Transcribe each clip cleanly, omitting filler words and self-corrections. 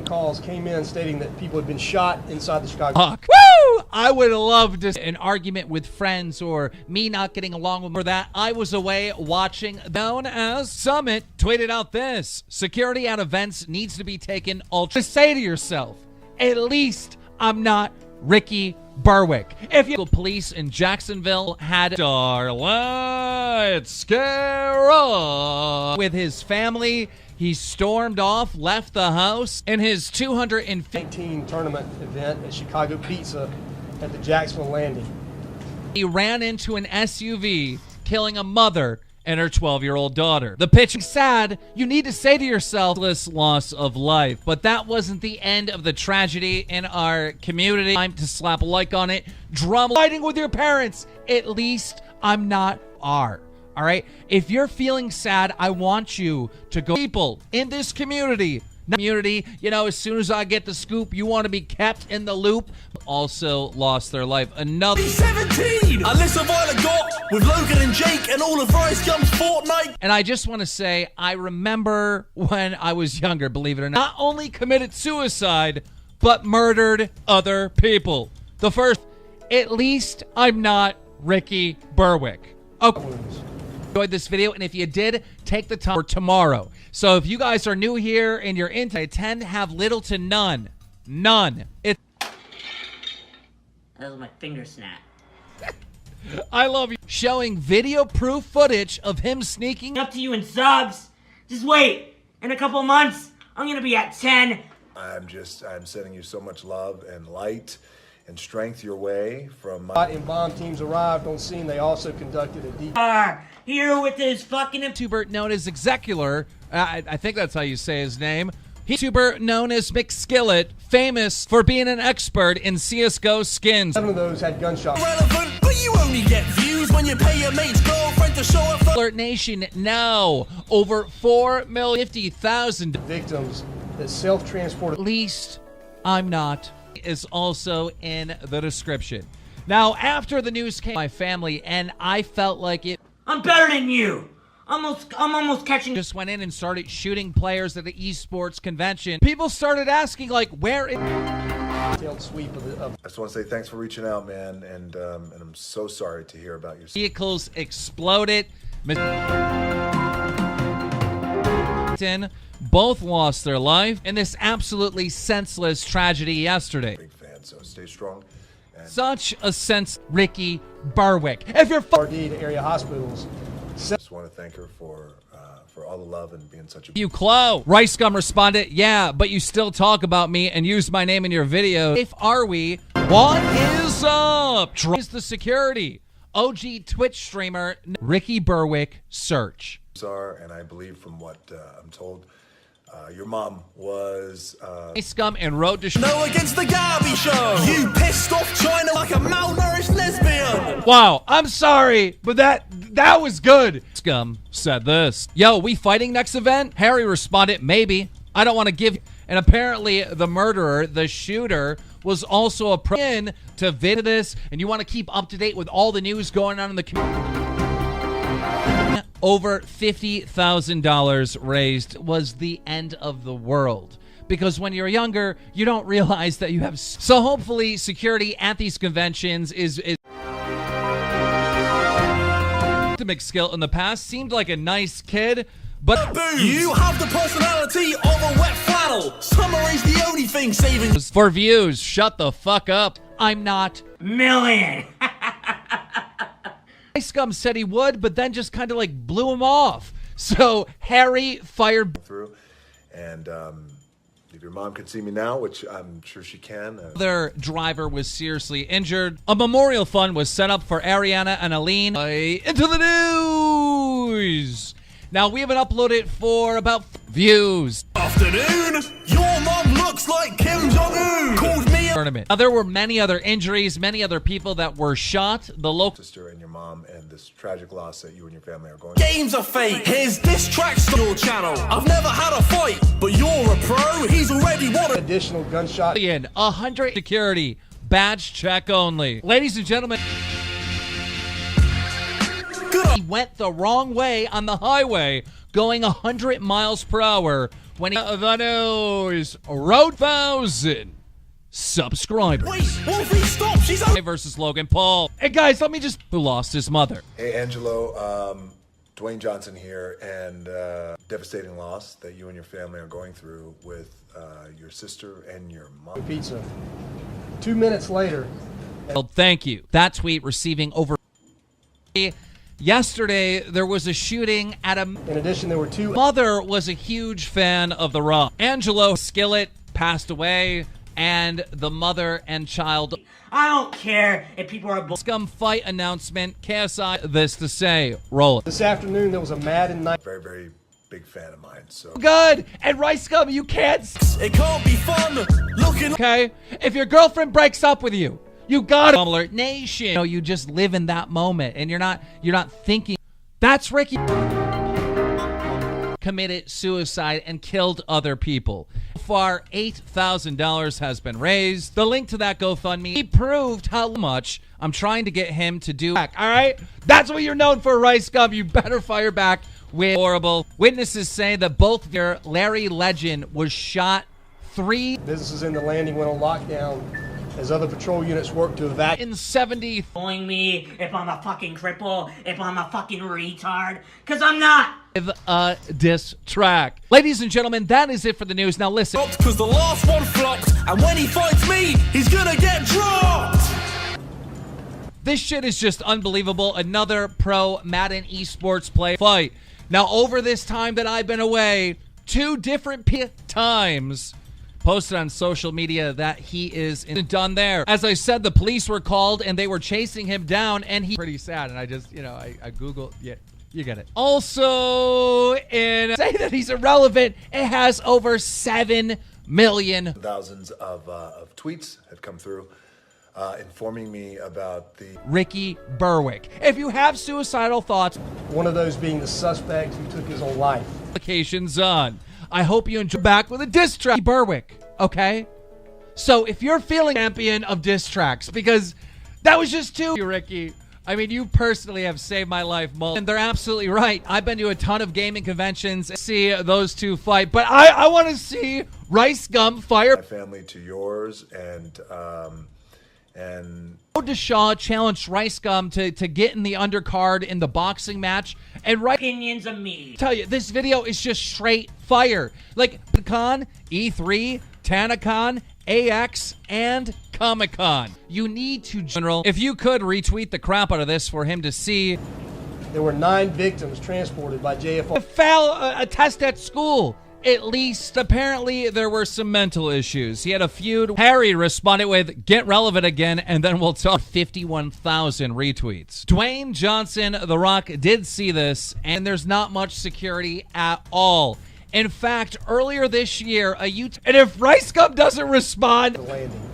calls came in stating that people had been shot inside the Chicago. Fuck. Woo! I would have loved an argument with friends or me not getting along with that. I was away watching known as Summit tweeted out this: security at events needs to be taken ultra. Say to yourself, at least I'm not Ricky Berwick. If you police in Jacksonville had Starlight Scare with his family, he stormed off, left the house in his 215 tournament event at Chicago Pizza at the Jacksonville Landing. He ran into an SUV, killing a mother and her 12-year-old daughter. The pitch is sad. You need to say to yourself, this loss of life. But that wasn't the end of the tragedy in our community. Time to slap a like on it. Drum fighting with your parents. At least I'm not R. All right? If you're feeling sad, I want you to go. People in this community, you know, as soon as I get the scoop, you want to be kept in the loop. Also lost their life. Another 17. Alyssa Violet got with Logan and Jake and all of RiceGum's Fortnite. And I just want to say, I remember when I was younger, believe it or not only committed suicide, but murdered other people. The first, at least I'm not Ricky Berwick. Okay. Enjoyed this video, and if you did, take the time for tomorrow. So if you guys are new here and you're into, I tend to have little to none. That was my finger snap. I love you. Showing video proof footage of him sneaking Up to you in subs. Just wait. In a couple months, I'm gonna be at 10. I'm sending you so much love and light and strength your way from my... And bomb teams arrived on scene. They also conducted a deep... Here with this fucking... YouTuber known as Execular. I think that's how you say his name. YouTuber known as McSkillet, famous for being an expert in CSGO skins. 7 of those had gunshots. Relevant, but you only get views when you pay your mate's girlfriend to show up. Alert Nation now over 4,050,000 victims that self-transported. At least I'm not is also in the description. Now, after the news came, my family and I felt like it. I'm better than you. I'm almost catching. Just went in and started shooting players at the esports convention. People started asking, like, where is... Detailed sweep of I just want to say thanks for reaching out, man, and I'm so sorry to hear about your... Vehicles exploded. Both lost their life in this absolutely senseless tragedy yesterday. Big fan, so stay strong. And such a sense, Ricky Berwick. If you're RD to area hospitals. just want to thank her for all the love and being such a... You Clo. RiceGum responded, yeah, but you still talk about me and use my name in your video. If are we? What is up? Is the security. OG Twitch streamer Ricky Berwick search. And I believe from what I'm told, your mom was... RiceGum and Road to... No against the Garby show. You pissed off China like a malnourished lesbian. Wow, I'm sorry, but that was good. Scum said this. Yo, we fighting next event? Harry responded, maybe. I don't want to give... And apparently the murderer, the shooter, was also a in to vid this, and you want to keep up to date with all the news going on in the community. Over $50,000 raised was the end of the world. Because when you're younger, you don't realize that you have... So hopefully security at these conventions is McSkill in the past seemed like a nice kid, but you have the personality of a wet flannel. Summer is the only thing saving. For views, shut the fuck up. I'm not million. RiceGum said he would, but then just kind of like blew him off. So Harry fired through, and if your mom can see me now, which I'm sure she can. Their driver was seriously injured. A memorial fund was set up for Ariana and Aline. Into the news. Now we haven't uploaded for about views. Afternoon, your mom looks like Kim Jong-un. Called me a tournament. Now, there were many other injuries, many other people that were shot. The local sister and your mom, and this tragic loss that you and your family are going. Games are fake. Here's this track on your channel. I've never had a fight, but you're a pro. He's already won an additional gunshot. 100 security badge check only. Ladies and gentlemen. He went the wrong way on the highway, going 100 miles per hour 20 the news. Road 1,000 subscribers. Wait, what if he stops? He's on. Versus Logan Paul. Hey guys, let me just who lost his mother. Hey, Angelo, Dwayne Johnson here, and devastating loss that you and your family are going through with your sister and your mom. Pizza. 2 minutes later. Well, thank you. That tweet receiving over. Yesterday, there was a shooting at a. In addition, there were two. Mother was a huge fan of The Rock. Angelo Skillet passed away, and the mother and child. I don't care if people are Scum fight announcement. KSI, this to say, roll it. This afternoon, there was a Madden night. Very, very big fan of mine. So Good. And RiceGum, you can't. It can't be fun looking. Okay? If your girlfriend breaks up with you, you got Alert Nation. You know, you just live in that moment, and you're not thinking. That's Ricky. Committed suicide and killed other people. So far, $8,000 has been raised. The link to that GoFundMe. He proved how much I'm trying to get him to do. All right? That's what you're known for, RiceGum. You better fire back with horrible. Witnesses say that both their Larry Legend was shot 3 Businesses in the landing went on lockdown as other patrol units worked to evacuate. in 70. Calling me if I'm a fucking cripple, if I'm a fucking retard, because I'm not. With a diss track. Ladies and gentlemen, that is it for the news. Now listen. Because the last one flopped, and when he fights me, he's gonna get dropped. This shit is just unbelievable. Another pro Madden esports play fight. Now, over this time that I've been away, 2 different times posted on social media that he is done there. As I said, the police were called and they were chasing him down, and he pretty sad. And I just, I Googled, yeah, you get it. Also, in say that he's irrelevant, it has over 7 million. Thousands of tweets had come through informing me about the Ricky Berwick. If you have suicidal thoughts, One of those being the suspect who took his own life. applications on. I hope you enjoy back with a diss track. Berwick, okay? So if you're feeling champion of diss tracks, because that was just 2, Ricky. I mean, you personally have saved my life, and they're absolutely right. I've been to a ton of gaming conventions to see those 2 fight, but I want to see RiceGum fire. my family to yours, and Deshaw challenged RiceGum to get in the undercard in the boxing match, and Opinions of me. tell you, this video is just straight fire. Like Con, E3, TanaCon, AX, and Comic-Con. You need to, General, if you could retweet the crap out of this for him to see. There were 9 victims transported by JFO. Fail a test at school. At least, apparently, there were some mental issues. He had a feud. Harry responded with, get relevant again, and then we'll talk. 51,000 retweets. Dwayne Johnson, The Rock, did see this, and there's not much security at all. In fact, earlier this year, and if RiceGum doesn't respond, The landing.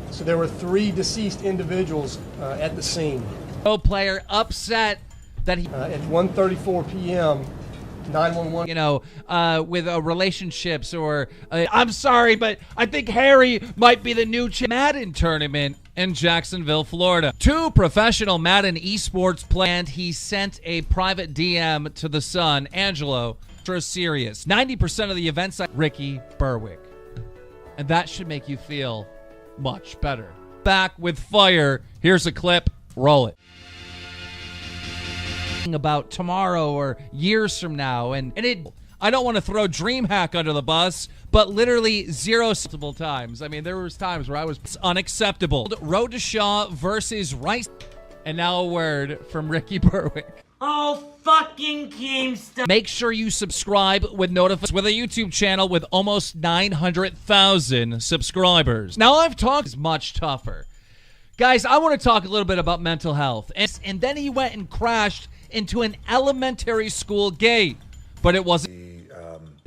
So there were 3 deceased individuals at the scene. no player upset that he, At 1:34 p.m., 911. with relationships or I'm sorry, but I think Harry might be the new Madden tournament in Jacksonville, Florida. 2 professional Madden esports play, and he sent a private DM to the Sun, Angelo, for serious. 90% of the events, Ricky Berwick. And that should make you feel much better. Back with fire. Here's a clip. Roll it. About tomorrow or years from now, and I don't want to throw DreamHack under the bus, but literally 0 acceptable times. I mean, there was times where I was unacceptable. Road to Shaw versus Rice, and now a word from Ricky Berwick. Oh, fucking GameStop. Make sure you subscribe with notifications with a YouTube channel with almost 900,000 subscribers. Now I've talked is much tougher. Guys, I want to talk a little bit about mental health. And then he went and crashed into an elementary school gate, but it wasn't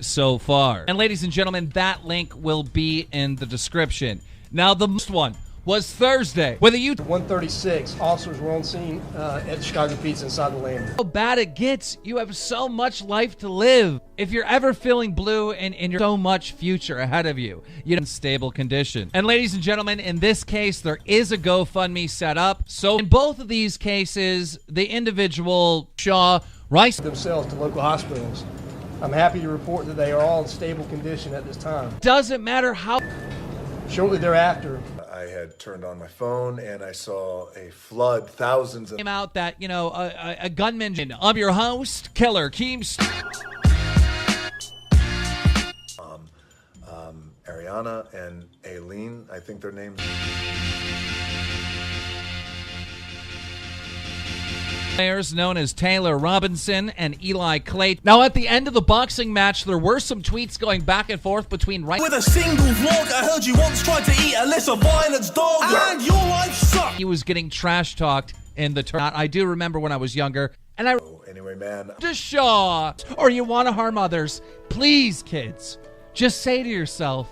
so far. And ladies and gentlemen, that link will be in the description. Now the next one was Thursday with a YouTube. 1:36, officers were on scene at Chicago Pizza inside the landing. How bad it gets. You have so much life to live. If you're ever feeling blue and you're so much future ahead of you, you're in stable condition. And ladies and gentlemen, in this case, there is a GoFundMe set up. So in both of these cases, the individual Shaw Rice Themselves to local hospitals. I'm happy to report that they are all in stable condition at this time. Doesn't matter how. Shortly thereafter, I had turned on my phone and I saw a flood, thousands of Came out that, you know, a gunman. I'm your host, Killer Keems. Ariana and Aileen, I think their names. Players known as Taylor Robinson and Eli Clay. Now, at the end of the boxing match, there were some tweets going back and forth between With a single vlog, I heard you once tried to eat a lesser violence dog, and your life sucked. He was getting trash talked in the tournament. I do remember when I was younger, and I Anyway, man, just Shaw, or you want to harm others, please, kids, just say to yourself,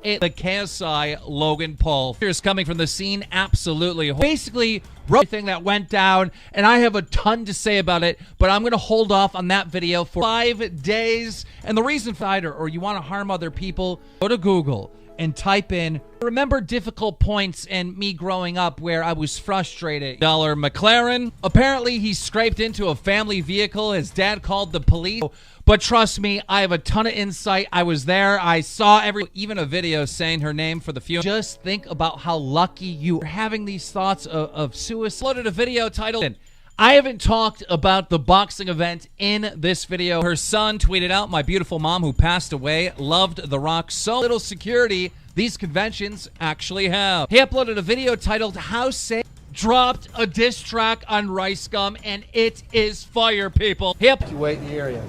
the KSI Logan Paul. Here's coming from the scene, absolutely. Basically, everything that went down, and I have a ton to say about it, but I'm going to hold off on that video for 5 days. And the reason fighter, or you want to harm other people, go to Google and type in, remember difficult points in me growing up where I was frustrated. Dollar McLaren. Apparently, he scraped into a family vehicle. His dad called the police. But trust me, I have a ton of insight. I was there. I saw even a video saying her name for the funeral. Just think about how lucky you are having these thoughts of suicide. Loaded a video titled, I haven't talked about the boxing event in this video. Her son tweeted out, my beautiful mom who passed away loved The Rock so little security these conventions actually have. He uploaded a video titled, How Safe. Dropped a diss track on RiceGum, and it is fire, people. evacuate the area.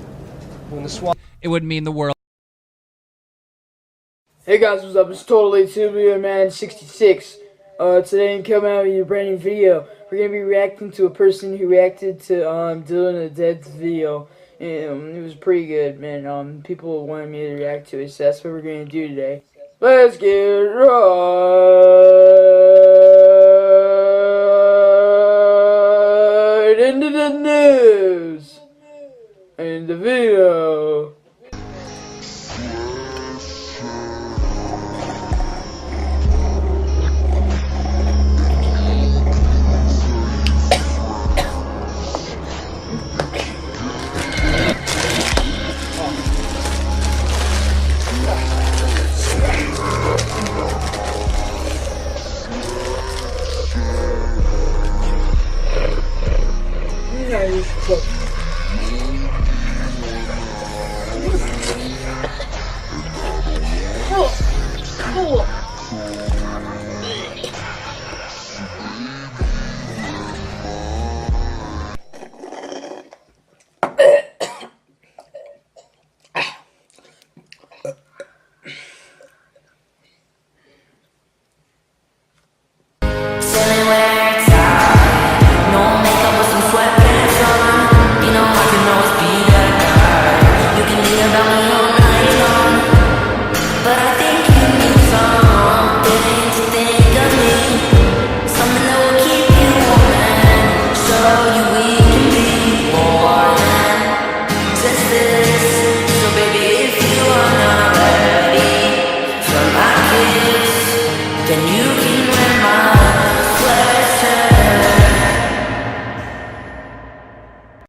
When the SWAT It would mean the world. Hey guys, what's up? It's totally Superman66. Today I'm coming out with a brand new video. We're gonna be reacting to a person who reacted to Dylan the Dead's video. And it was pretty good, man. People wanted me to react to it, so that's what we're gonna do today. Let's get right.